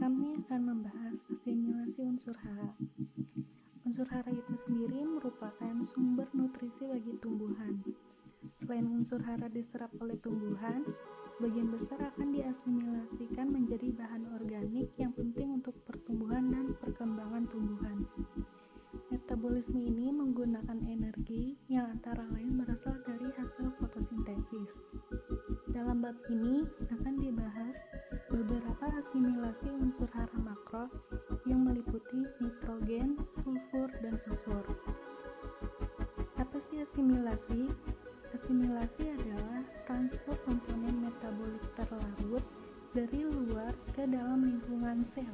Kami akan membahas asimilasi unsur hara. Unsur hara itu sendiri merupakan sumber nutrisi bagi tumbuhan. Selain unsur hara diserap oleh tumbuhan, sebagian besar akan diasimilasikan menjadi bahan organik yang penting untuk pertumbuhan dan perkembangan tumbuhan. Metabolisme ini menggunakan energi yang antara lain berasal dari hasil fotosintesis. Dalam bab ini akan dibahas beberapa asimilasi unsur hara makro yang meliputi nitrogen, sulfur, dan fosfor. Apa sih asimilasi? Asimilasi adalah transport komponen metabolik terlarut dari luar ke dalam lingkungan sel,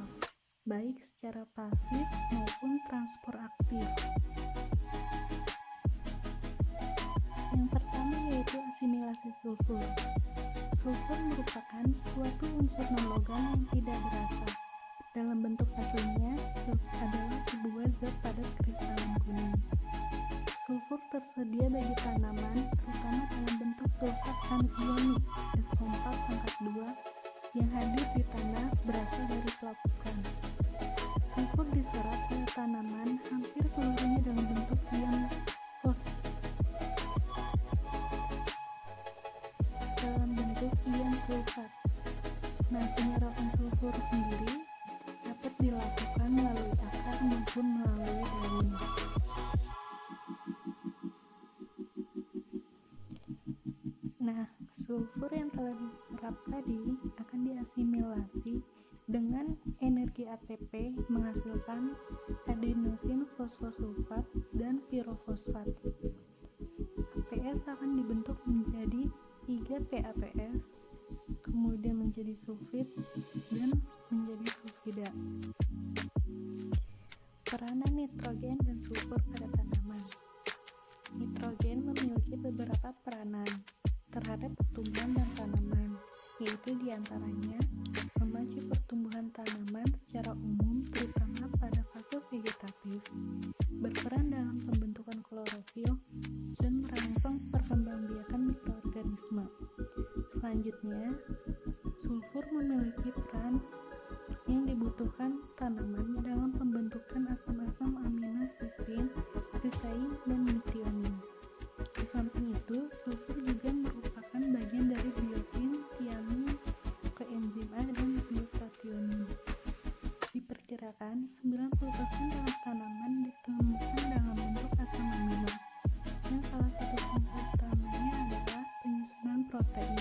baik secara pasif maupun transport aktif. Yang pertama yaitu asimilasi sulfur. Sulfur merupakan suatu unsur non-logam yang tidak berasa. Dalam bentuk aslinya, adalah sebuah zat padat kristalin kuning. Sulfur tersedia bagi tanaman, terutama dalam bentuk sulfat anionic S4 yang hadir di tanah berasal dari pelapukan. Sulfur diserap oleh tanaman hampir seluruhnya dalam bentuk ion sulfat. Nah, penyerapan sulfur sendiri dapat dilakukan melalui akar maupun melalui daun. Nah, sulfur yang telah diserap tadi akan diasimilasi dengan energi ATP menghasilkan adenosin fosfosulfat dan pirofosfat. APS akan dibentuk menjadi 3 PAPS, kemudian menjadi sulfit dan menjadi sulfida. Peranan nitrogen dan sulfur pada tanaman. Nitrogen memiliki beberapa peranan terhadap pertumbuhan dan tanaman, yaitu diantaranya memacu pertumbuhan tanaman secara umum terutama pada fase vegetatif, berperan dalam pembentukan klorofil, dan merangsang perkembangbiakan mikroorganisme. Selanjutnya, sulfur memiliki peran yang dibutuhkan tanaman dalam pembentukan asam-asam amino sistein, dan metionin. Di samping itu, sulfur juga merupakan bagian dari biotin, tiamin, koenzim A, dan glutationin. Diperkirakan 90% dalam tanaman ditemukan dalam bentuk asam amino, yang salah satu fungsi utamanya adalah penyusunan protein,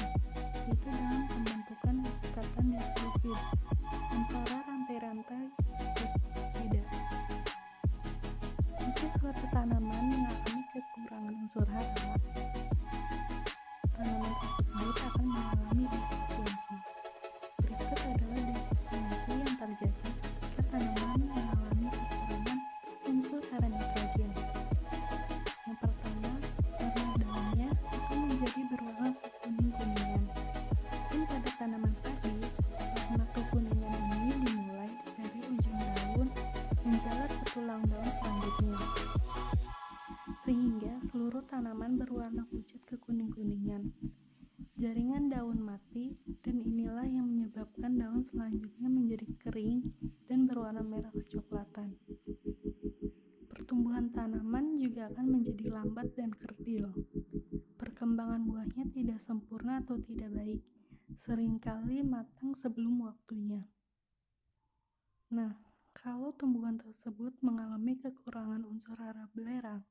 yaitu dalam pembentukan ikatan disulfid antara rantai-rantai peptida. Jika suatu tanaman mengalami kekurangan unsur hara, tanaman tersebut akan mengalami defisiensi. Berikut adalah defisiensi yang terjadi jika tanaman mengalami kekurangan unsur hara nitrogen. Yang pertama, warna daunnya akan menjadi berwarna kekuning-kuningan. Dan pada tanaman tadi, warna kekuningan ini dimulai dari ujung daun menjalar ke tulang daun selanjutnya, sehingga seluruh tanaman berwarna pucat kekuning-kuningan. Jaringan daun mati, dan inilah yang menyebabkan daun selanjutnya menjadi kering dan berwarna merah kecoklatan. Pertumbuhan tanaman juga akan menjadi lambat dan kerdil. Perkembangan buahnya tidak sempurna atau tidak baik, seringkali matang sebelum waktunya. Nah, kalau tumbuhan tersebut mengalami kekurangan unsur hara belerang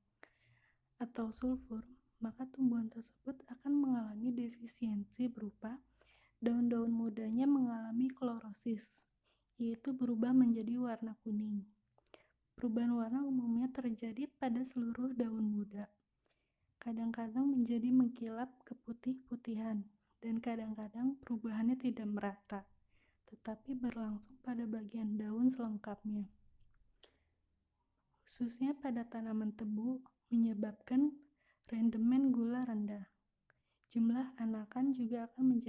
atau sulfur, maka tumbuhan tersebut akan mengalami defisiensi berupa daun-daun mudanya mengalami klorosis, yaitu berubah menjadi warna kuning. Perubahan warna umumnya terjadi pada seluruh daun muda. Kadang-kadang menjadi mengkilap keputih-putihan, dan kadang-kadang perubahannya tidak merata, tetapi berlangsung pada bagian daun selengkapnya. Khususnya pada tanaman tebu, menyebabkan rendemen gula rendah. Jumlah anakan juga akan menjadi